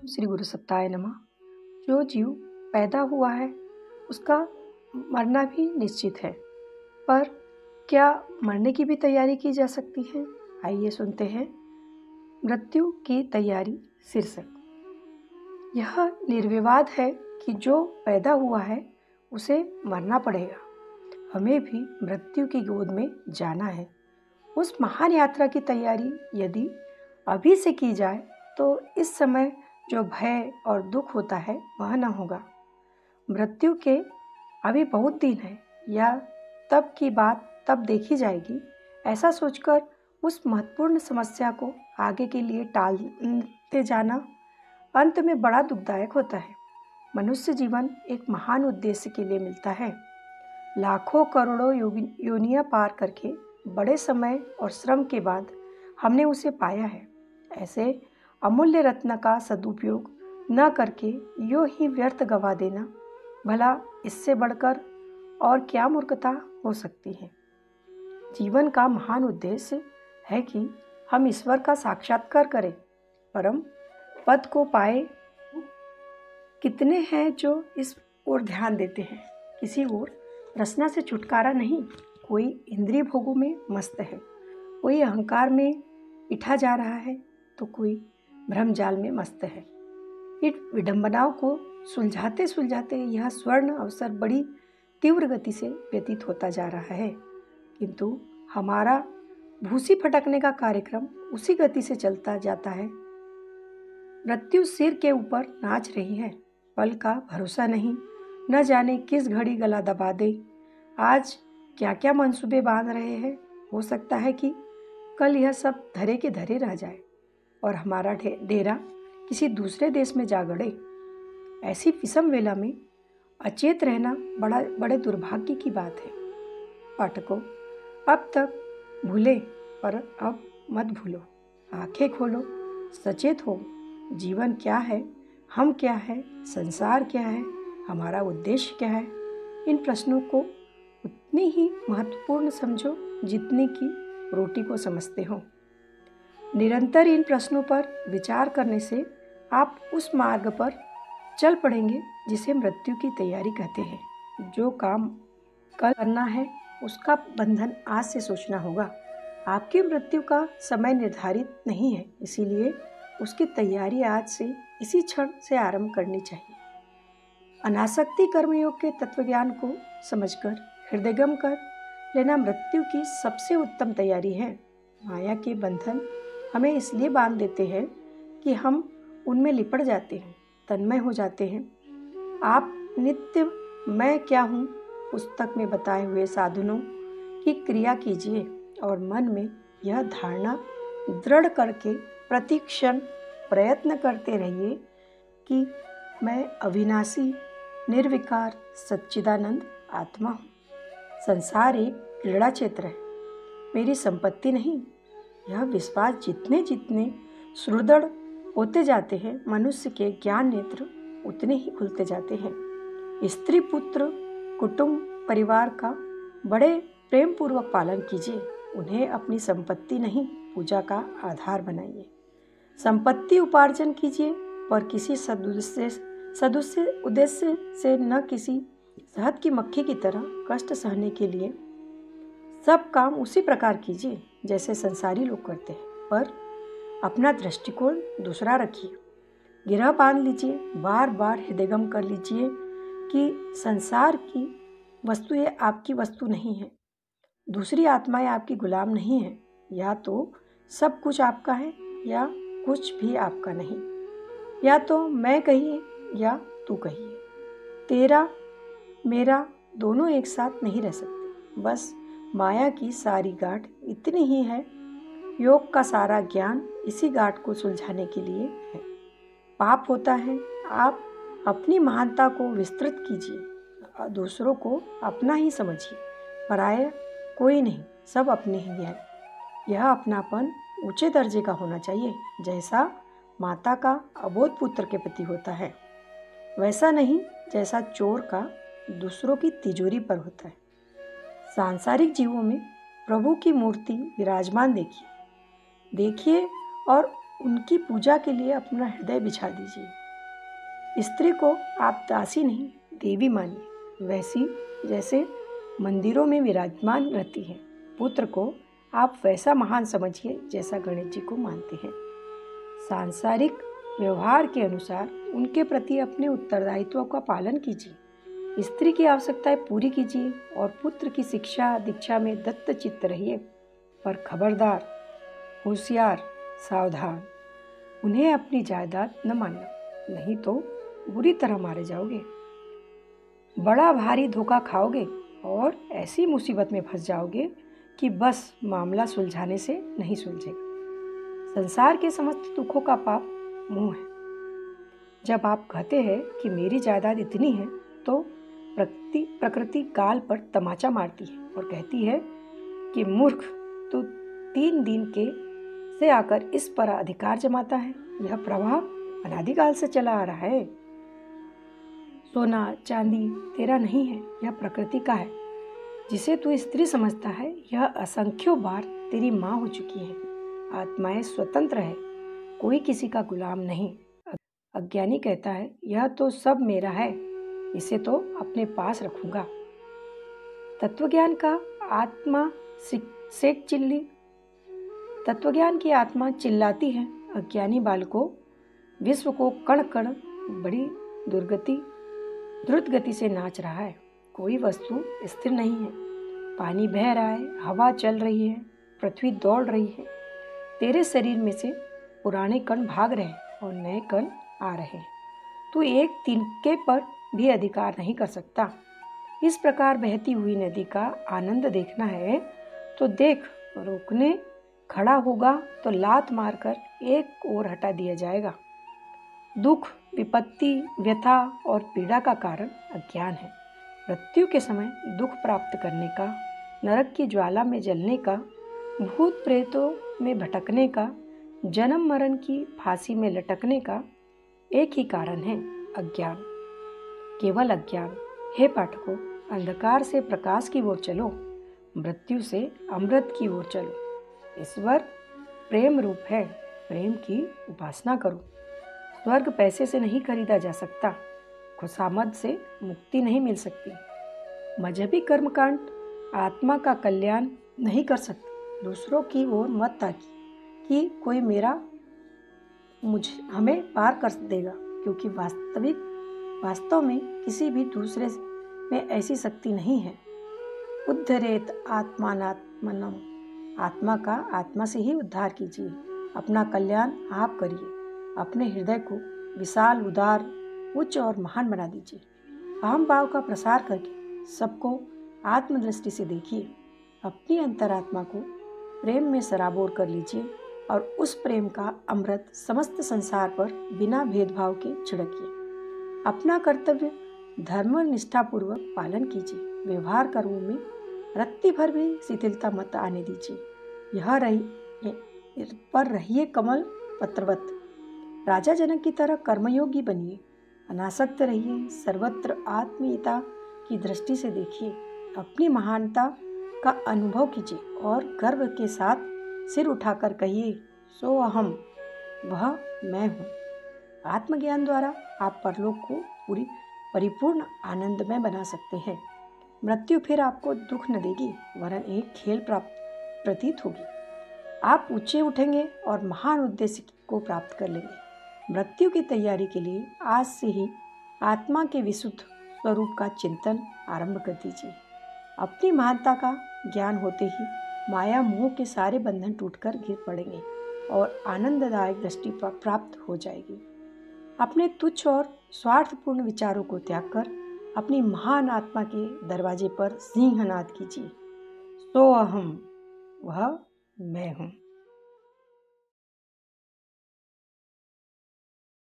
श्री गुरु सत्ताय नमः। जो जीव पैदा हुआ है उसका मरना भी निश्चित है, पर क्या मरने की भी तैयारी की जा सकती है? आइए सुनते हैं मृत्यु की तैयारी शीर्षक। यह निर्विवाद है कि जो पैदा हुआ है उसे मरना पड़ेगा। हमें भी मृत्यु की गोद में जाना है। उस महान यात्रा की तैयारी यदि अभी से की जाए तो इस समय जो भय और दुख होता है वह न होगा। मृत्यु के अभी बहुत दिन है, या तब की बात तब देखी जाएगी, ऐसा सोचकर उस महत्वपूर्ण समस्या को आगे के लिए टालते जाना अंत में बड़ा दुखदायक होता है। मनुष्य जीवन एक महान उद्देश्य के लिए मिलता है। लाखों करोड़ों योनियां पार करके बड़े समय और श्रम के बाद हमने उसे पाया है। ऐसे अमूल्य रत्न का सदुपयोग न करके यूं ही व्यर्थ गवा देना, भला इससे बढ़कर और क्या मूर्खता हो सकती है। जीवन का महान उद्देश्य है कि हम ईश्वर का साक्षात्कार करें, परम पद को पाए। कितने हैं जो इस ओर ध्यान देते हैं? किसी ओर रचना से छुटकारा नहीं, कोई इंद्रिय भोगों में मस्त है, कोई अहंकार में इठा जा रहा है, तो कोई भ्रमजाल में मस्त है। इन विडंबनाओं को सुलझाते सुलझाते यह स्वर्ण अवसर बड़ी तीव्र गति से व्यतीत होता जा रहा है, किंतु हमारा भूसी फटकने का कार्यक्रम उसी गति से चलता जाता है। मृत्यु सिर के ऊपर नाच रही है, पल का भरोसा नहीं, न जाने किस घड़ी गला दबा दे। आज क्या क्या मंसूबे बांध रहे हैं, हो सकता है कि कल यह सब धरे के धरे रह जाए और हमारा डेरा किसी दूसरे देश में जा गड़े। ऐसी विषम वेला में अचेत रहना बड़े दुर्भाग्य की बात है। पाठकों, अब तक भूले पर अब मत भूलो। आंखें खोलो, सचेत हो। जीवन क्या है, हम क्या है, संसार क्या है, हमारा उद्देश्य क्या है, इन प्रश्नों को उतनी ही महत्वपूर्ण समझो जितनी कि रोटी को समझते हो। निरंतर इन प्रश्नों पर विचार करने से आप उस मार्ग पर चल पड़ेंगे जिसे मृत्यु की तैयारी कहते हैं। जो काम कल करना है उसका बंधन आज से सोचना होगा। आपकी मृत्यु का समय निर्धारित नहीं है, इसीलिए उसकी तैयारी आज से इसी क्षण से आरंभ करनी चाहिए। अनासक्ति कर्मयोग के तत्वज्ञान को समझकर हृदयगम कर लेना मृत्यु की सबसे उत्तम तैयारी है। माया के बंधन हमें इसलिए बांध देते हैं कि हम उनमें लिपट जाते हैं, तन्मय हो जाते हैं। आप नित्य मैं क्या हूँ पुस्तक में बताए हुए साधनों की क्रिया कीजिए और मन में यह धारणा दृढ़ करके प्रतिक्षण प्रयत्न करते रहिए कि मैं अविनाशी निर्विकार सच्चिदानंद आत्मा हूँ। संसार एक क्रीड़ा क्षेत्र है, मेरी संपत्ति नहीं। यह विश्वास जितने जितने सुदृढ़ होते जाते हैं, मनुष्य के ज्ञान नेत्र उतने ही खुलते जाते हैं। स्त्री पुत्र कुटुंब परिवार का बड़े प्रेम पूर्वक पालन कीजिए। उन्हें अपनी संपत्ति नहीं, पूजा का आधार बनाइए। संपत्ति उपार्जन कीजिए, पर किसी सदुद्देश्य उद्देश्य से न, किसी शहद की मक्खी की तरह कष्ट सहने के लिए। सब काम उसी प्रकार कीजिए जैसे संसारी लोग करते हैं, पर अपना दृष्टिकोण दूसरा रखिए। गिरह बांध लीजिए, बार बार हृदयगम कर लीजिए कि संसार की वस्तुएं आपकी वस्तु नहीं है, दूसरी आत्माएं आपकी गुलाम नहीं है। या तो सब कुछ आपका है या कुछ भी आपका नहीं। या तो मैं कहिए या तू कहिए, तेरा मेरा दोनों एक साथ नहीं रह सकते। बस माया की सारी गांठ इतनी ही है, योग का सारा ज्ञान इसी गांठ को सुलझाने के लिए है। पाप होता है, आप अपनी महानता को विस्तृत कीजिए, दूसरों को अपना ही समझिए, पराया कोई नहीं, सब अपने ही है। यह अपनापन ऊंचे दर्जे का होना चाहिए, जैसा माता का अबोध पुत्र के प्रति होता है, वैसा नहीं जैसा चोर का दूसरों की तिजोरी पर होता है। सांसारिक जीवों में प्रभु की मूर्ति विराजमान देखिए और उनकी पूजा के लिए अपना हृदय बिछा दीजिए। स्त्री को आप दासी नहीं देवी मानिए, वैसी जैसे मंदिरों में विराजमान रहती है। पुत्र को आप वैसा महान समझिए जैसा गणेश जी को मानते हैं। सांसारिक व्यवहार के अनुसार उनके प्रति अपने उत्तरदायित्व का पालन कीजिए। स्त्री की आवश्यकताएं पूरी कीजिए और पुत्र की शिक्षा दीक्षा में दत्तचित्त रहिए। पर खबरदार, होशियार, सावधान, उन्हें अपनी जायदाद न मानना, नहीं तो बुरी तरह मारे जाओगे। बड़ा भारी धोखा खाओगे और ऐसी मुसीबत में फंस जाओगे कि बस मामला सुलझाने से नहीं सुलझेगा। संसार के समस्त दुखों का पाप मोह है। जब आप कहते हैं कि मेरी जायदाद इतनी है, तो प्रकृति गाल पर तमाचा मारती है और कहती है कि मूर्ख, तू 3 दिन के से आकर इस पर अधिकार जमाता है। यह प्रभाव अनादिकाल से चला आ रहा है। सोना चांदी तेरा नहीं है, यह प्रकृति का है। जिसे तू स्त्री समझता है, यह असंख्यों बार तेरी माँ हो चुकी है। आत्माएं स्वतंत्र है, कोई किसी का गुलाम नहीं। अज्ञानी कहता है यह तो सब मेरा है, इसे तो अपने पास रखूंगा। तत्वज्ञान का आत्मा सेक चिल्ली तत्वज्ञान की आत्मा चिल्लाती है, अज्ञानी बालकों, विश्व को कण कण बड़ी द्रुत गति से नाच रहा है। कोई वस्तु स्थिर नहीं है। पानी बह रहा है, हवा चल रही है, पृथ्वी दौड़ रही है। तेरे शरीर में से पुराने कण भाग रहे हैं और नए कण आ रहे हैं। तू एक तिनके पर भी अधिकार नहीं कर सकता। इस प्रकार बहती हुई नदी का आनंद देखना है तो देख, रोकने खड़ा होगा तो लात मारकर एक ओर हटा दिया जाएगा। दुख, विपत्ति, व्यथा और पीड़ा का कारण अज्ञान है। मृत्यु के समय दुख प्राप्त करने का, नरक की ज्वाला में जलने का, भूत प्रेतों में भटकने का, जन्म मरण की फांसी में लटकने का एक ही कारण है, अज्ञान, केवल अज्ञान। हे पाठकों, अंधकार से प्रकाश की ओर चलो, मृत्यु से अमृत की ओर चलो। ईश्वर प्रेम रूप है, प्रेम की उपासना करो। स्वर्ग पैसे से नहीं खरीदा जा सकता, खुशामद से मुक्ति नहीं मिल सकती। मजहबी कर्मकांड आत्मा का कल्याण नहीं कर सकते। दूसरों की ओर मत ताकी कि कोई हमें पार कर देगा, क्योंकि वास्तव में किसी भी दूसरे में ऐसी शक्ति नहीं है। उद्धरेत आत्मानात्मनम, आत्मा का आत्मा से ही उद्धार कीजिए। अपना कल्याण आप करिए। अपने हृदय को विशाल, उदार, उच्च और महान बना दीजिए। अहम भाव का प्रसार करके सबको आत्मदृष्टि से देखिए। अपनी अंतरात्मा को प्रेम में सराबोर कर लीजिए और उस प्रेम का अमृत समस्त संसार पर बिना भेदभाव के छिड़किए। अपना कर्तव्य धर्म निष्ठापूर्वक पालन कीजिए। व्यवहार कर्मों में रत्ती भर भी शिथिलता मत आने दीजिए। रहिए कमल पत्रवत। राजा जनक की तरह कर्मयोगी बनिए। अनासक्त रहिए। सर्वत्र आत्मीयता की दृष्टि से देखिए। अपनी महानता का अनुभव कीजिए और गर्व के साथ सिर उठाकर कहिए, सो अहम, वह मैं हूँ। आत्मज्ञान द्वारा आप परलोक को परिपूर्ण आनंदमय बना सकते हैं। मृत्यु फिर आपको दुख न देगी, वरन एक खेल प्रतीत होगी। आप ऊंचे उठेंगे और महान उद्देश्य को प्राप्त कर लेंगे। मृत्यु की तैयारी के लिए आज से ही आत्मा के विशुद्ध स्वरूप का चिंतन आरंभ कर दीजिए। अपनी महानता का ज्ञान होते ही माया मोह के सारे बंधन टूटकर गिर पड़ेंगे और आनंददायक दृष्टि प्राप्त हो जाएगी। अपने तुच्छ और स्वार्थपूर्ण विचारों को त्याग कर अपनी महान आत्मा के दरवाजे पर सिंहनाद कीजिए। सो अहम, वह मैं हूँ।